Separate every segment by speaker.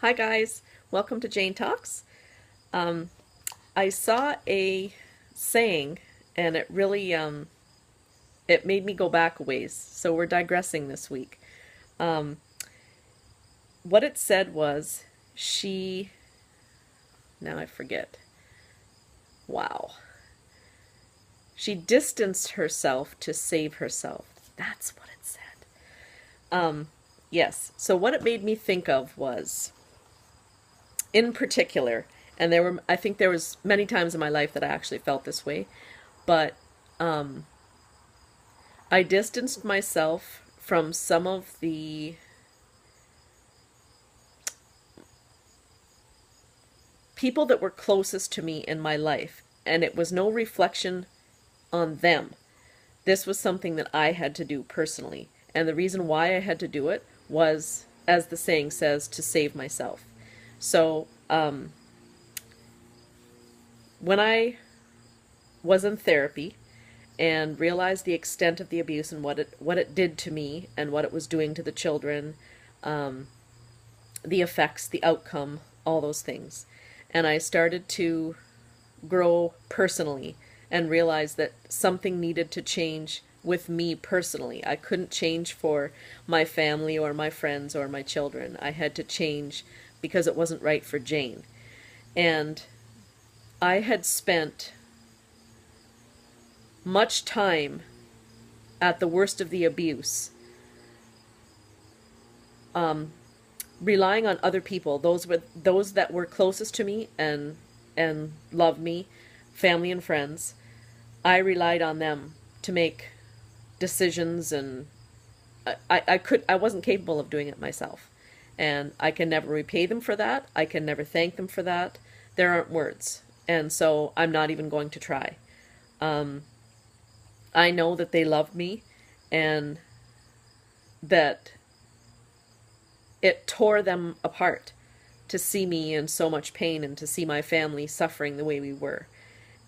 Speaker 1: Hi guys, welcome to Jane Talks. I saw a saying and it really it made me go back a ways. So we're digressing this week. Um, what it said was she now I forget. Wow. She distanced herself to save herself. That's what it said. Yes. So what it made me think of was in particular, and I think there was many times in my life that I actually felt this way, but I distanced myself from some of the people that were closest to me in my life, and it was no reflection on them. This was something that I had to do personally, and the reason why I had to do it was, as the saying says, to save myself. So, when I was in therapy and realized the extent of the abuse and what it did to me and what it was doing to the children, the effects, the outcome, all those things. And I started to grow personally and realize that something needed to change with me personally. I couldn't change for my family or my friends or my children. I had to change because it wasn't right for Jane. And I had spent much time at the worst of the abuse, relying on other people, those that were closest to me and loved me, family and friends. I relied on them to make decisions, and I wasn't capable of doing it myself. And I can never repay them for that. I can never thank them for that. There aren't words. And so I'm not even going to try. I know that they loved me and that it tore them apart to see me in so much pain and to see my family suffering the way we were.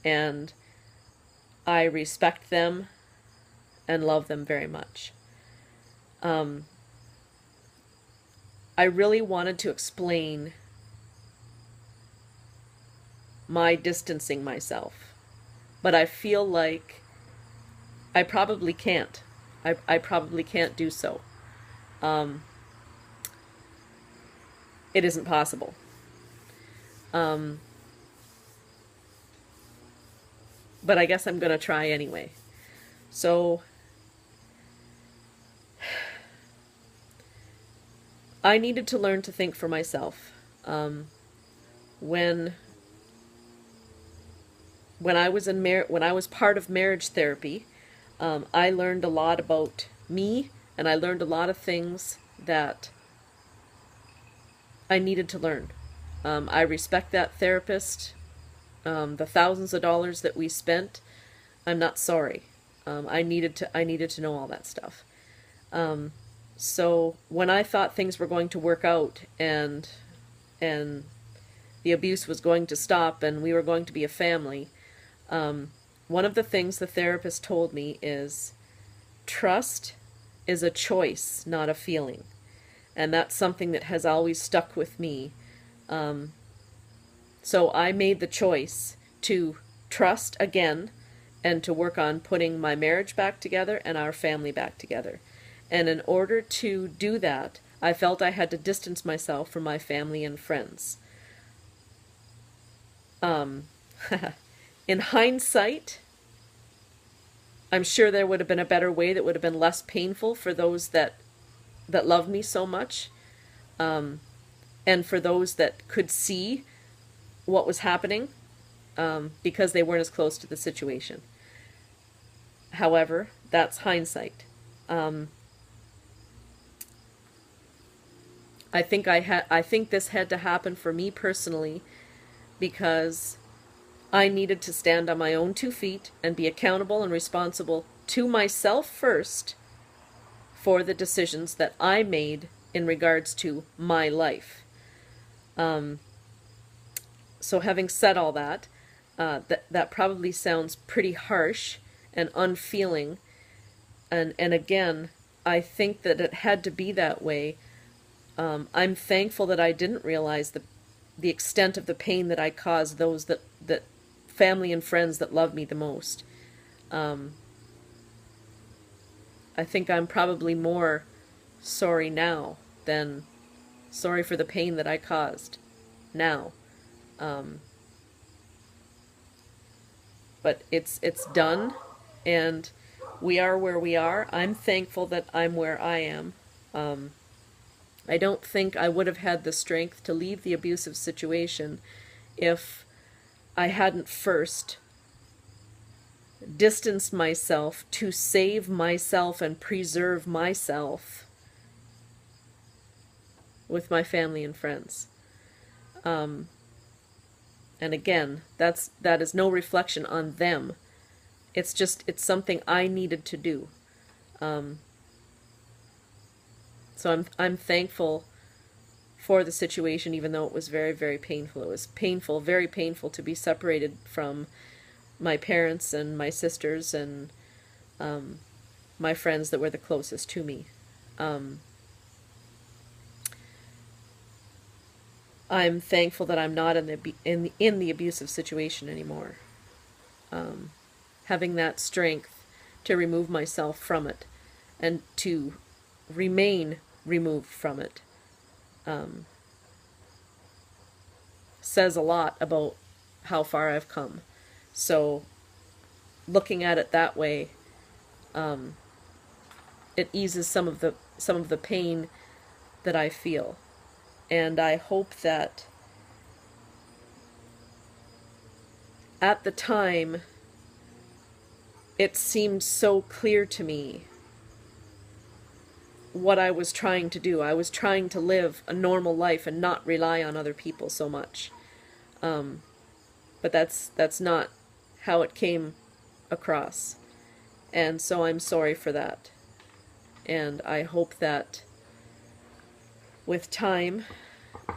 Speaker 1: And I respect them and love them very much. I really wanted to explain my distancing myself, but I feel like I probably can't. I probably can't do so. It isn't possible. But I guess I'm going to try anyway. So I needed to learn to think for myself. When I was when I was part of marriage therapy, I learned a lot about me, and I learned a lot of things that I needed to learn. I respect that therapist. The thousands of dollars that we spent, I'm not sorry. I needed to know all that stuff. So when I thought things were going to work out and the abuse was going to stop and we were going to be a family, one of the things the therapist told me is trust is a choice, not a feeling. And that's something that has always stuck with me. So I made the choice to trust again and to work on putting my marriage back together and our family back together. And in order to do that, I felt I had to distance myself from my family and friends. In hindsight, I'm sure there would have been a better way that would have been less painful for those that loved me so much, and for those that could see what was happening, because they weren't as close to the situation. However, that's hindsight. I think this had to happen for me personally because I needed to stand on my own 2 feet and be accountable and responsible to myself first for the decisions that I made in regards to my life. So having said all that, that probably sounds pretty harsh and unfeeling. And again, I think that it had to be that way I'm thankful that I didn't realize the extent of the pain that I caused those that family and friends that love me the most. Um, I think I'm probably more sorry now than sorry for the pain that I caused now. Um, but it's done, and we are where we are. I'm thankful that I'm where I am. Um, I don't think I would have had the strength to leave the abusive situation if I hadn't first distanced myself to save myself and preserve myself with my family and friends. Um, and again, that is no reflection on them. It's something I needed to do. Um, so I'm thankful for the situation, even though it was very, very painful. It was painful, very painful to be separated from my parents and my sisters and my friends that were the closest to me. I'm thankful that I'm not in the abusive situation anymore. Having that strength to remove myself from it and to remain removed from it says a lot about how far I've come. So looking at it that way, it eases some of the pain that I feel. And I hope that at the time it seemed so clear to me what I was trying to do. I was trying to live a normal life and not rely on other people so much. But that's not how it came across. And so I'm sorry for that. And I hope that with time,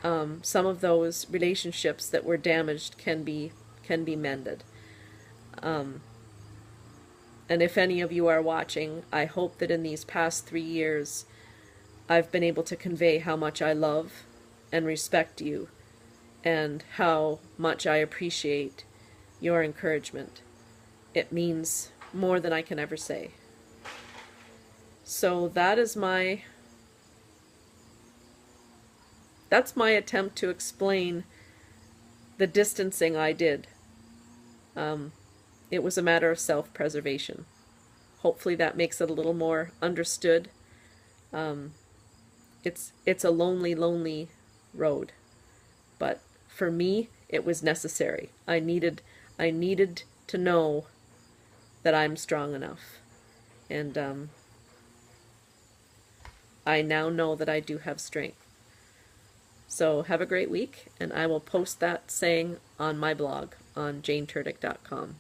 Speaker 1: some of those relationships that were damaged can be mended. And if any of you are watching, I hope that in these past 3 years, I've been able to convey how much I love and respect you, and how much I appreciate your encouragement. It means more than I can ever say. So that's my attempt to explain the distancing I did. It was a matter of self-preservation. Hopefully that makes it a little more understood. It's a lonely, lonely road, but for me, it was necessary. I needed to know that I'm strong enough, and I now know that I do have strength. So have a great week, and I will post that saying on my blog on JANEturdick.com.